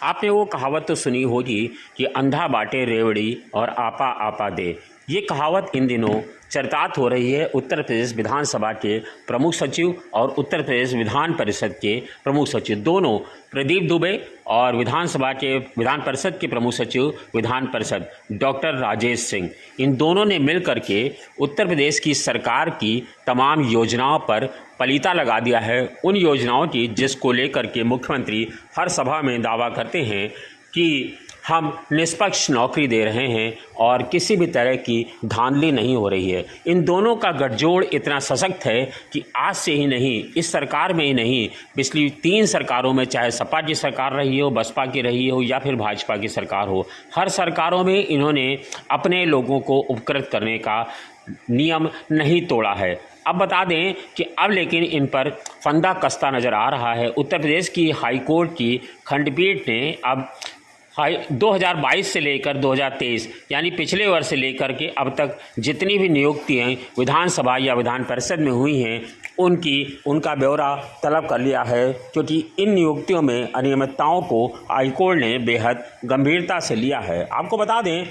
आपने वो कहावत तो सुनी होगी कि अंधा बाटे रेवड़ी और आपा आपा दे। ये कहावत इन दिनों चर्चात हो रही है उत्तर प्रदेश विधानसभा के प्रमुख सचिव और उत्तर प्रदेश विधान परिषद के प्रमुख सचिव दोनों, प्रदीप दुबे और विधान परिषद के प्रमुख सचिव विधान परिषद डॉक्टर राजेश सिंह, इन दोनों ने मिल करके उत्तर प्रदेश की सरकार की तमाम योजनाओं पर पलीता लगा दिया है। उन योजनाओं की जिसको लेकर के मुख्यमंत्री हर सभा में दावा करते हैं कि हम निष्पक्ष नौकरी दे रहे हैं और किसी भी तरह की धांधली नहीं हो रही है। इन दोनों का गठजोड़ इतना सशक्त है कि आज से ही नहीं, इस सरकार में ही नहीं, पिछली 3 सरकारों में, चाहे सपा की सरकार रही हो, बसपा की रही हो या फिर भाजपा की सरकार हो, हर सरकारों में इन्होंने अपने लोगों को उपकृत करने का नियम नहीं तोड़ा है। अब बता दें कि अब लेकिन इन पर फंदा कसता नज़र आ रहा है। उत्तर प्रदेश की हाईकोर्ट की खंडपीठ ने अब 2022 से लेकर 2023 यानी पिछले वर्ष से लेकर के अब तक जितनी भी नियुक्तियाँ विधानसभा या विधान परिषद में हुई हैं उनका ब्यौरा तलब कर लिया है, क्योंकि इन नियुक्तियों में अनियमितताओं को हाईकोर्ट ने बेहद गंभीरता से लिया है। आपको बता दें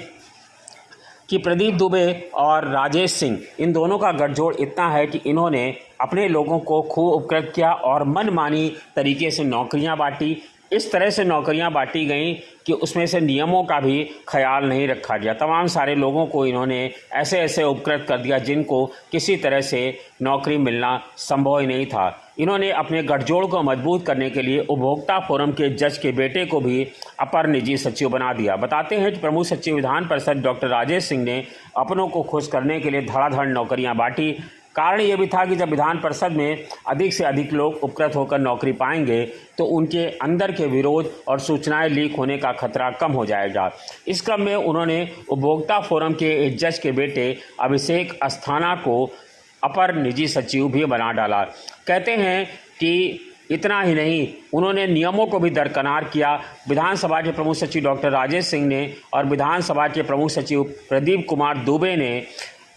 कि प्रदीप दुबे और राजेश सिंह, इन दोनों का गठजोड़ इतना है कि इन्होंने अपने लोगों को खूब उपकृत किया और मनमानी तरीके से नौकरियां बांटी। इस तरह से नौकरियां बांटी गईं कि उसमें से नियमों का भी ख्याल नहीं रखा गया। तमाम सारे लोगों को इन्होंने ऐसे ऐसे उपकृत कर दिया जिनको किसी तरह से नौकरी मिलना संभव ही नहीं था। इन्होंने अपने गठजोड़ को मजबूत करने के लिए उपभोक्ता फोरम के जज के बेटे को भी अपर निजी सचिव बना दिया। बताते हैं कि प्रमुख सचिव विधान परिषद डॉक्टर राजेश सिंह ने अपनों को खुश करने के लिए धड़ाधड़ नौकरियां बांटी। कारण ये भी था कि जब विधान परिषद में अधिक से अधिक लोग उपकृत होकर नौकरी पाएंगे तो उनके अंदर के विरोध और सूचनाएं लीक होने का खतरा कम हो जाएगा। इस क्रम में उन्होंने उपभोक्ता फोरम के एक जज के बेटे अभिषेक अस्थाना को अपर निजी सचिव भी बना डाला। कहते हैं कि इतना ही नहीं, उन्होंने नियमों को भी दरकिनार किया। विधानसभा के प्रमुख सचिव डॉक्टर राजेश सिंह ने और विधानसभा के प्रमुख सचिव प्रदीप कुमार दुबे ने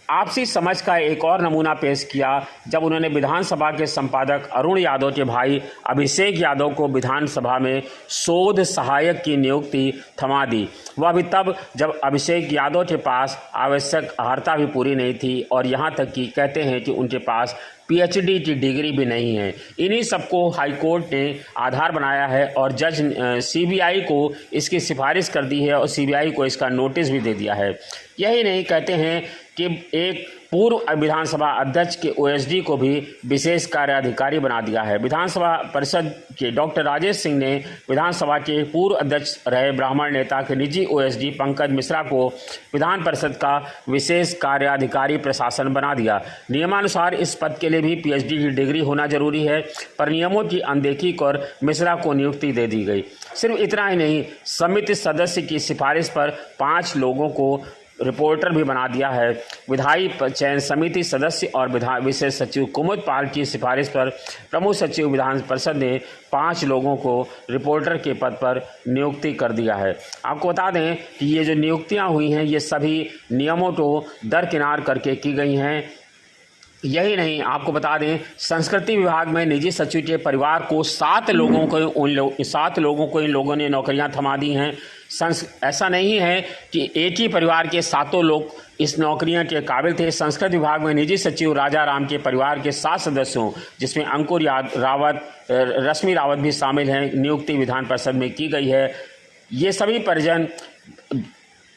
आपसी समझ का एक और नमूना पेश किया जब उन्होंने विधानसभा के संपादक अरुण यादव के भाई अभिषेक यादव को विधानसभा में शोध सहायक की नियुक्ति थमा दी। वह भी तब जब अभिषेक यादव के पास आवश्यक अर्हता भी पूरी नहीं थी और यहाँ तक कि कहते हैं कि उनके पास पीएचडी की डिग्री भी नहीं है। इन्हीं सबको हाईकोर्ट ने आधार बनाया है और जज सीबीआई को इसकी सिफारिश कर दी है और सीबीआई को इसका नोटिस भी दे दिया है। यही नहीं, कहते हैं कि एक पूर्व विधानसभा अध्यक्ष के ओएसडी को भी विशेष कार्याधिकारी बना दिया है। विधानसभा परिषद के डॉक्टर राजेश सिंह ने विधानसभा के पूर्व अध्यक्ष रहे ब्राह्मण नेता के निजी ओएसडी पंकज मिश्रा को विधान परिषद का विशेष कार्याधिकारी प्रशासन बना दिया। नियमानुसार इस पद के लिए भी पीएचडी की डिग्री होना जरूरी है, पर नियमों की अनदेखी कर मिश्रा को नियुक्ति दे दी गई। सिर्फ इतना ही नहीं, समिति सदस्य की सिफारिश पर 5 लोगों को रिपोर्टर भी बना दिया है। विधायी चयन समिति सदस्य और विशेष सचिव कुमुद पाल की सिफारिश पर प्रमुख सचिव विधान परिषद ने 5 लोगों को रिपोर्टर के पद पर नियुक्ति कर दिया है। आपको बता दें कि ये जो नियुक्तियां हुई हैं ये सभी नियमों को दरकिनार करके की गई हैं। यही नहीं, आपको बता दें संस्कृति विभाग में निजी सचिव के परिवार को 7 लोगों को इन लोगों ने नौकरियां थमा दी हैं। ऐसा नहीं है कि एक ही परिवार के 7 लोग इस नौकरियां के काबिल थे। संस्कृत विभाग में निजी सचिव राजा राम के परिवार के 7 सदस्यों, जिसमें अंकुर रावत, रश्मि रावत भी शामिल हैं, नियुक्ति विधान परिषद में की गई है। ये सभी परिजन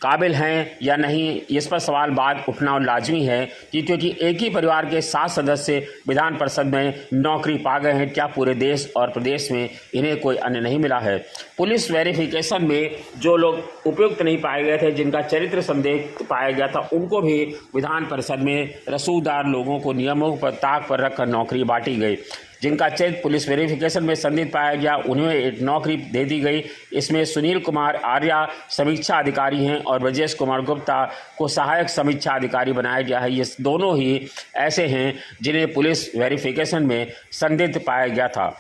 काबिल हैं या नहीं, इस पर सवाल बाद उठना लाजमी है कि क्योंकि एक ही परिवार के 7 सदस्य विधान परिषद में नौकरी पा गए हैं, क्या पूरे देश और प्रदेश में इन्हें कोई अन्य नहीं मिला है? पुलिस वेरिफिकेशन में जो लोग उपयुक्त नहीं पाए गए थे, जिनका चरित्र संदेह पाया गया था, उनको भी विधान परिषद में रसूखदार लोगों को नियमों पर ताक पर रखकर नौकरी बांटी गई। जिनका चरित्र पुलिस वेरिफिकेशन में संदिग्ध पाया गया उन्हें एक नौकरी दे दी गई। इसमें सुनील कुमार आर्या समीक्षा अधिकारी हैं और ब्रजेश कुमार गुप्ता को सहायक समीक्षा अधिकारी बनाया गया है। ये दोनों ही ऐसे हैं जिन्हें पुलिस वेरिफिकेशन में संदिग्ध पाया गया था।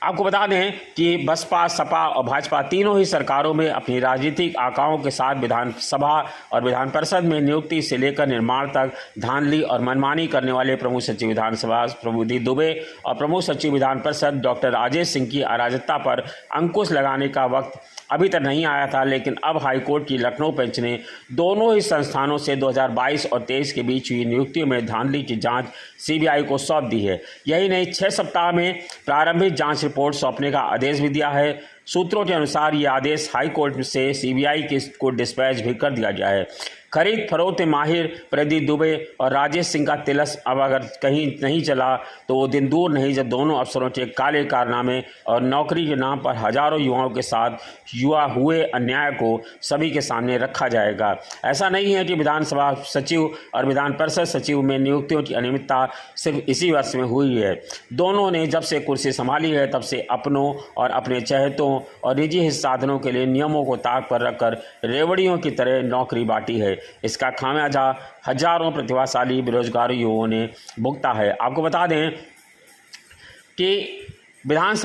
आपको बता दें कि बसपा, सपा और भाजपा तीनों ही सरकारों में अपनी राजनीतिक आकाओं के साथ विधानसभा और विधान परिषद में नियुक्ति से लेकर निर्माण तक धांधली और मनमानी करने वाले प्रमुख सचिव विधानसभा प्रभुदीप दुबे और प्रमुख सचिव विधान परिषद डॉक्टर राजेश सिंह की अराजकता पर अंकुश लगाने का वक्त अभी तक नहीं आया था, लेकिन अब हाईकोर्ट की लखनऊ बेंच ने दोनों ही संस्थानों से 2022 और 23 के बीच हुई नियुक्तियों में धांधली की जांच सीबीआई को सौंप दी है। यही नहीं, 6 सप्ताह में प्रारंभिक जांच रिपोर्ट सौंपने का आदेश भी दिया है। सूत्रों के अनुसार ये आदेश हाईकोर्ट से सीबीआई को डिस्पैच भी कर दिया गया है। खरीद फरोख्त माहिर प्रदीप दुबे और राजेश सिंह का तिलस अब अगर कहीं नहीं चला तो वो दिन दूर नहीं जब दोनों अफसरों के काले कारनामे और नौकरी के नाम पर हजारों युवाओं के साथ हुए अन्याय को सभी के सामने रखा जाएगा। ऐसा नहीं है कि विधानसभा सचिव और विधान परिषद सचिव में नियुक्तियों की अनियमितता सिर्फ इसी वर्ष में हुई है। दोनों ने जब से कुर्सी संभाली है तब से अपनों और अपने चहेतों और निजी हित साधनों के लिए नियमों को ताक पर रखकर रेवड़ियों की तरह नौकरी बांटी है। इसका खामियाजा हजारों प्रतिभाशाली बेरोजगार युवाओं ने भुगता है। आपको बता दें कि विधान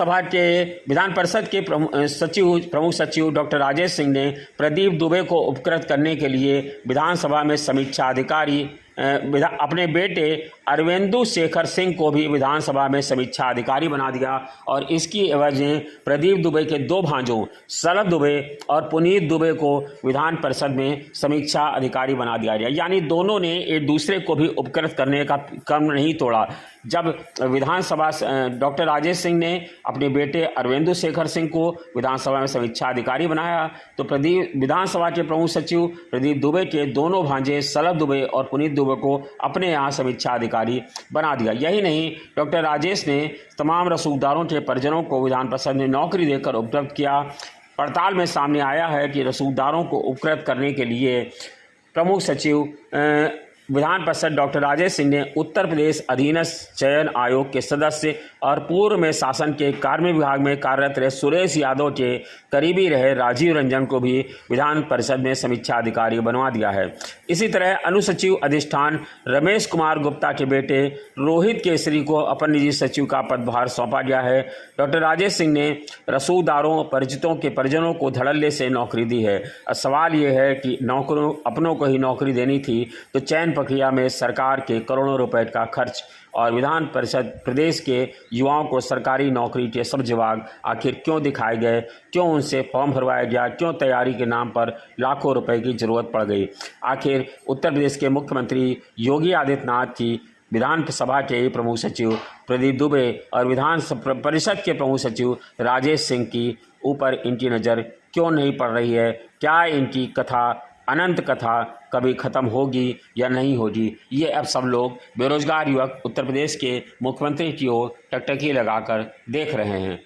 परिषद के प्रमुख सचिव डॉक्टर राजेश सिंह ने प्रदीप दुबे को उपकृत करने के लिए विधानसभा में समीक्षा अधिकारी अपने बेटे अरविंदु शेखर सिंह को भी विधानसभा में समीक्षा अधिकारी बना दिया और इसकी एवज में प्रदीप दुबे के 2 भांजों शरद दुबे और पुनीत दुबे को विधान परिषद में समीक्षा अधिकारी बना दिया गया। यानी दोनों ने एक दूसरे को भी उपकृत करने का क्रम नहीं तोड़ा। जब विधानसभा डॉक्टर राजेश सिंह ने अपने बेटे अरविंदु शेखर सिंह को विधानसभा में समीक्षा अधिकारी बनाया तो विधानसभा के प्रमुख सचिव प्रदीप दुबे के दोनों भांजे शरद दुबे और पुनीत दुबे को अपने यहाँ समीक्षा अधिकारी बना दिया। यही नहीं, डॉक्टर राजेश ने तमाम रसूखदारों के परिजनों को विधान परिषद में नौकरी देकर उपकृत किया। पड़ताल में सामने आया है कि रसूखदारों को उपकृत करने के लिए प्रमुख सचिव विधान परिषद डॉक्टर राजेश सिंह ने उत्तर प्रदेश अधीनस्थ चयन आयोग के सदस्य और पूर्व में शासन के कार्मिक विभाग में कार्यरत रहे सुरेश यादव के करीबी रहे राजीव रंजन को भी विधान परिषद में समीक्षा अधिकारी बनवा दिया है। इसी तरह अनुसचिव अधिष्ठान रमेश कुमार गुप्ता के बेटे रोहित केसरी को अपर निजी सचिव का पदभार सौंपा गया है। डॉक्टर राजेश सिंह ने रसूखदारों परिचितों के परिजनों को धड़ल्ले से नौकरी दी है। सवाल ये है कि नौकरों अपनों को ही नौकरी देनी थी तो चयन प्रक्रिया में सरकार के करोड़ों रुपए का खर्च और विधान परिषद प्रदेश के युवाओं को सरकारी नौकरी के सब जवाब आखिर क्यों दिखाए गए, क्यों उनसे फॉर्म भरवाया गया, क्यों तैयारी के नाम पर लाखों रुपए की जरूरत पड़ गई। आखिर उत्तर प्रदेश के मुख्यमंत्री योगी आदित्यनाथ की विधानसभा के प्रमुख सचिव प्रदीप दुबे और विधान परिषद के प्रमुख सचिव राजेश सिंह की ऊपर इनकी नज़र क्यों नहीं पड़ रही है? क्या इनकी कथा अनंत कथा कभी ख़त्म होगी या नहीं होगी? ये अब सब लोग बेरोजगार युवक उत्तर प्रदेश के मुख्यमंत्री की ओर टकटकी लगाकर देख रहे हैं।